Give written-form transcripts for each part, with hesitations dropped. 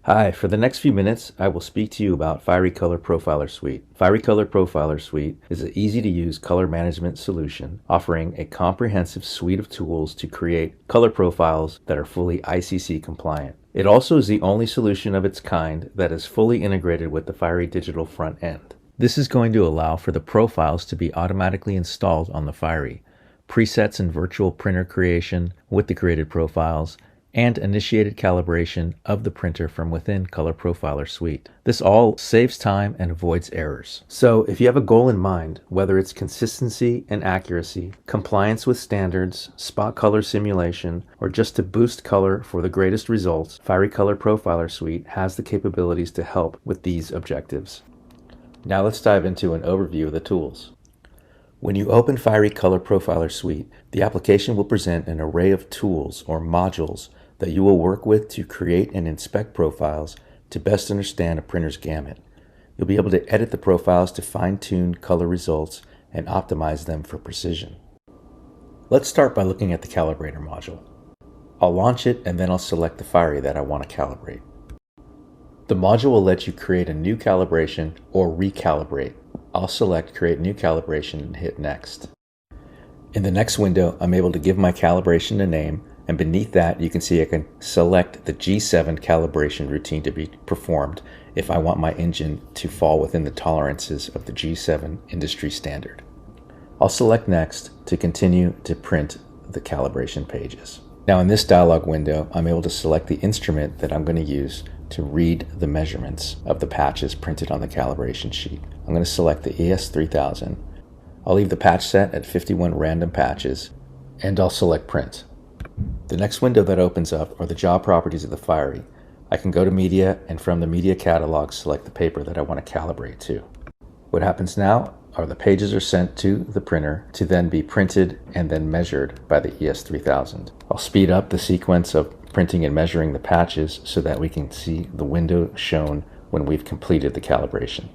Hi, for the next few minutes, I will speak to you about Fiery Color Profiler Suite. Fiery Color Profiler Suite is an easy-to-use color management solution offering a comprehensive suite of tools to create color profiles that are fully ICC compliant. It also is the only solution of its kind that is fully integrated with the Fiery Digital front end. This is going to allow for the profiles to be automatically installed on the Fiery, presets and virtual printer creation with the created profiles, and initiated calibration of the printer from within Color Profiler Suite. This all saves time and avoids errors. So if you have a goal in mind, whether it's consistency and accuracy, compliance with standards, spot color simulation, or just to boost color for the greatest results, Fiery Color Profiler Suite has the capabilities to help with these objectives. Now let's dive into an overview of the tools. When you open Fiery Color Profiler Suite, the application will present an array of tools or modules that you will work with to create and inspect profiles to best understand a printer's gamut. You'll be able to edit the profiles to fine-tune color results and optimize them for precision. Let's start by looking at the Calibrator module. I'll launch it and then I'll select the Fiery that I want to calibrate. The module will let you create a new calibration or recalibrate. I'll select Create New Calibration and hit Next. In the next window, I'm able to give my calibration a name, and beneath that you can see I can select the G7 calibration routine to be performed if I want my engine to fall within the tolerances of the G7 industry standard. I'll select Next to continue to print the calibration pages. Now in this dialog window, I'm able to select the instrument that I'm going to use to read the measurements of the patches printed on the calibration sheet. I'm going to select the ES3000. I'll leave the patch set at 51 random patches, and I'll select Print. The next window that opens up are the job properties of the Fiery. I can go to Media, and from the Media catalog select the paper that I want to calibrate to. What happens now are the pages are sent to the printer to then be printed and then measured by the ES3000. I'll speed up the sequence of printing and measuring the patches so that we can see the window shown when we've completed the calibration.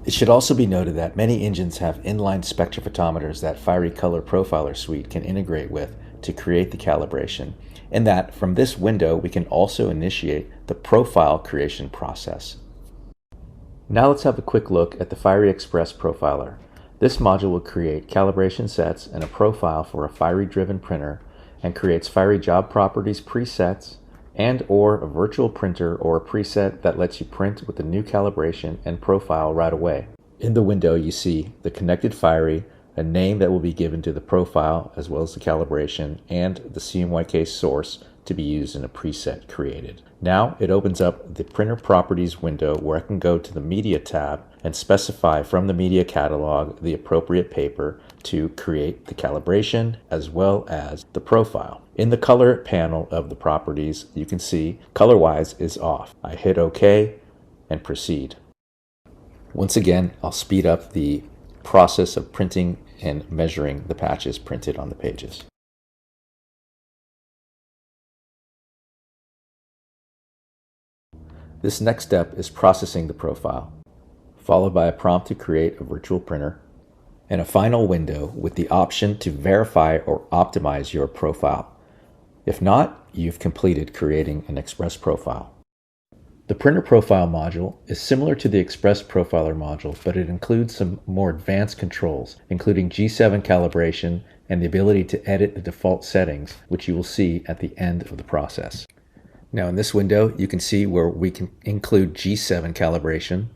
It should also be noted that many engines have inline spectrophotometers that Fiery Color Profiler Suite can integrate with to create the calibration, and that from this window we can also initiate the profile creation process. Now let's have a quick look at the Fiery Express Profiler. This module will create calibration sets and a profile for a Fiery-driven printer and creates Fiery job properties presets and or a virtual printer or a preset that lets you print with the new calibration and profile right away. In the window you see the connected Fiery, a name that will be given to the profile as well as the calibration, and the CMYK source to be used in a preset created. Now it opens up the printer properties window where I can go to the Media tab and specify from the Media catalog the appropriate paper to create the calibration as well as the profile. In the color panel of the properties, you can see color-wise is off. I hit OK and proceed. Once again, I'll speed up the process of printing and measuring the patches printed on the pages. This next step is processing the profile, followed by a prompt to create a virtual printer, and a final window with the option to verify or optimize your profile. If not, you've completed creating an Express profile. The Printer Profile module is similar to the Express Profiler module, but it includes some more advanced controls, including G7 calibration and the ability to edit the default settings, which you will see at the end of the process. Now in this window, you can see where we can include G7 calibration.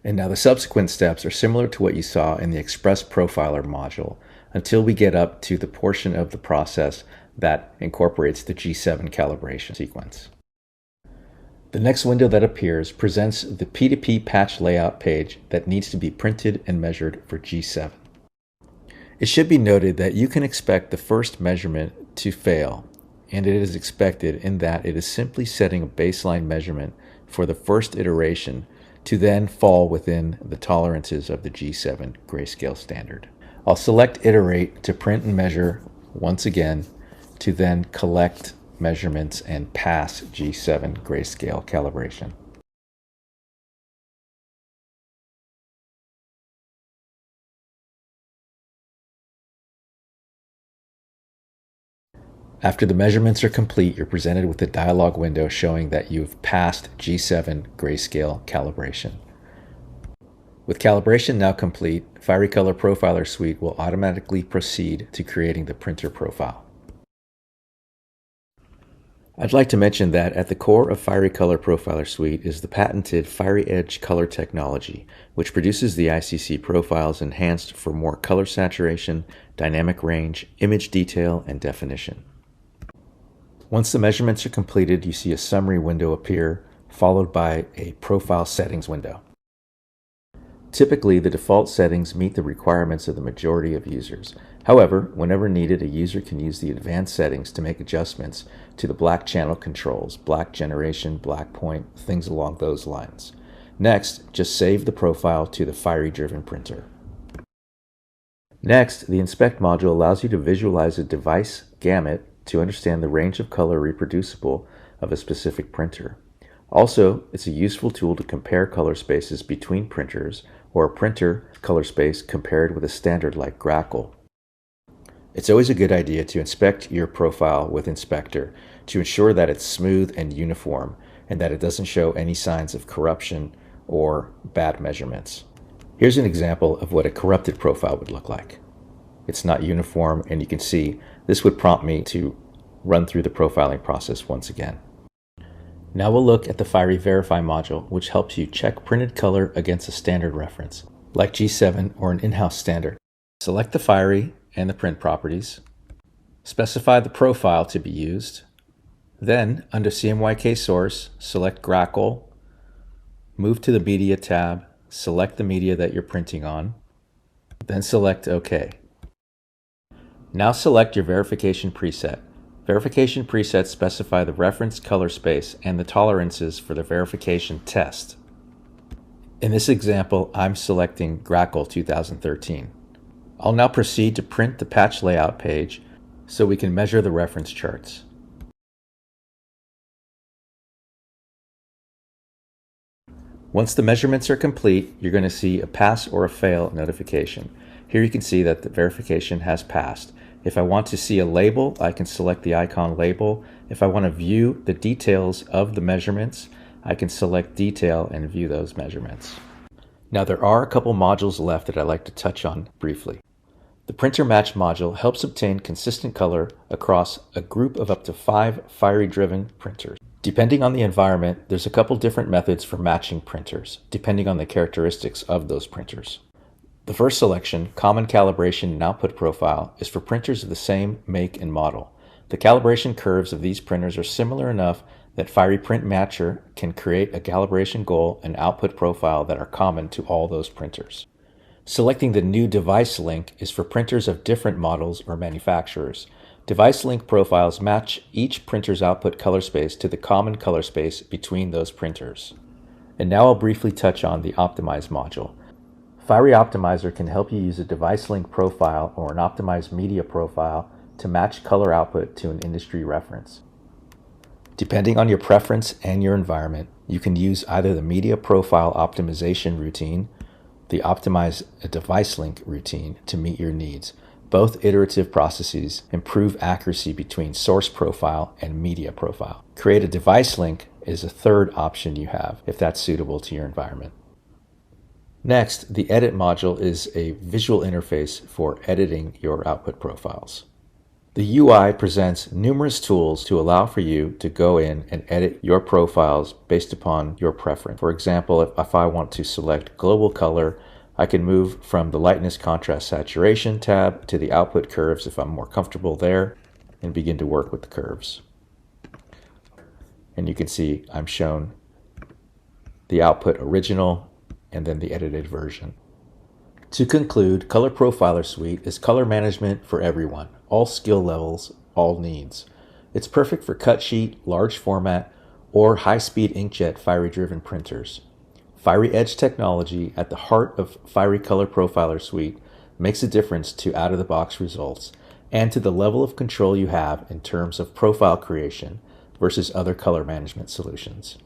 And now the subsequent steps are similar to what you saw in the Express Profiler module until we get up to the portion of the process that incorporates the G7 calibration sequence. The next window that appears presents the P2P patch layout page that needs to be printed and measured for G7. It should be noted that you can expect the first measurement to fail, and it is expected in that it is simply setting a baseline measurement for the first iteration to then fall within the tolerances of the G7 grayscale standard. I'll select Iterate to print and measure once again to then collect measurements and pass G7 grayscale calibration. After the measurements are complete, you're presented with a dialog window showing that you've passed G7 grayscale calibration. With calibration now complete, Fiery Color Profiler Suite will automatically proceed to creating the printer profile. I'd like to mention that at the core of Fiery Color Profiler Suite is the patented Fiery Edge color technology, which produces the ICC profiles enhanced for more color saturation, dynamic range, image detail, and definition. Once the measurements are completed, you see a summary window appear, followed by a profile settings window. Typically, the default settings meet the requirements of the majority of users. However, whenever needed, a user can use the advanced settings to make adjustments to the black channel controls, black generation, black point, things along those lines. Next, just save the profile to the Fiery Driven printer. Next, the Inspect module allows you to visualize a device gamut to understand the range of color reproducible of a specific printer. Also, it's a useful tool to compare color spaces between printers or a printer color space compared with a standard like Grackle. It's always a good idea to inspect your profile with Inspector to ensure that it's smooth and uniform and that it doesn't show any signs of corruption or bad measurements. Here's an example of what a corrupted profile would look like. It's not uniform, and you can see this would prompt me to run through the profiling process once again. Now we'll look at the Fiery Verify module, which helps you check printed color against a standard reference, like G7 or an in-house standard. Select the Fiery and the print properties, specify the profile to be used, then under CMYK source, select Grackle, move to the Media tab, select the media that you're printing on, then select OK. Now select your verification preset. Verification presets specify the reference color space and the tolerances for the verification test. In this example, I'm selecting Grackle 2013. I'll now proceed to print the patch layout page so we can measure the reference charts. Once the measurements are complete, you're going to see a pass or a fail notification. Here you can see that the verification has passed. If I want to see a label, I can select the icon label. If I want to view the details of the measurements, I can select detail and view those measurements. Now there are a couple modules left that I'd like to touch on briefly. The Printer Match module helps obtain consistent color across a group of up to 5 Fiery Driven printers. Depending on the environment, there's a couple different methods for matching printers, depending on the characteristics of those printers. The first selection, Common Calibration and Output Profile, is for printers of the same make and model. The calibration curves of these printers are similar enough that Fiery Print Matcher can create a calibration goal and output profile that are common to all those printers. Selecting the new device link is for printers of different models or manufacturers. Device link profiles match each printer's output color space to the common color space between those printers. And now I'll briefly touch on the Optimize module. Fiery Optimizer can help you use a device link profile or an optimized media profile to match color output to an industry reference. Depending on your preference and your environment, you can use either the media profile optimization routine, the optimize a device link routine to meet your needs. Both iterative processes improve accuracy between source profile and media profile. Create a device link is a third option you have if that's suitable to your environment. Next, the Edit module is a visual interface for editing your output profiles. The UI presents numerous tools to allow for you to go in and edit your profiles based upon your preference. For example, if I want to select global color, I can move from the lightness, contrast, saturation tab to the output curves if I'm more comfortable there, and begin to work with the curves. And you can see I'm shown the output original and then the edited version. To conclude, Color Profiler Suite is color management for everyone, all skill levels, all needs. It's perfect for cut sheet, large format, or high-speed inkjet Fiery-driven printers. Fiery Edge technology at the heart of Fiery Color Profiler Suite makes a difference to out-of-the-box results and to the level of control you have in terms of profile creation versus other color management solutions.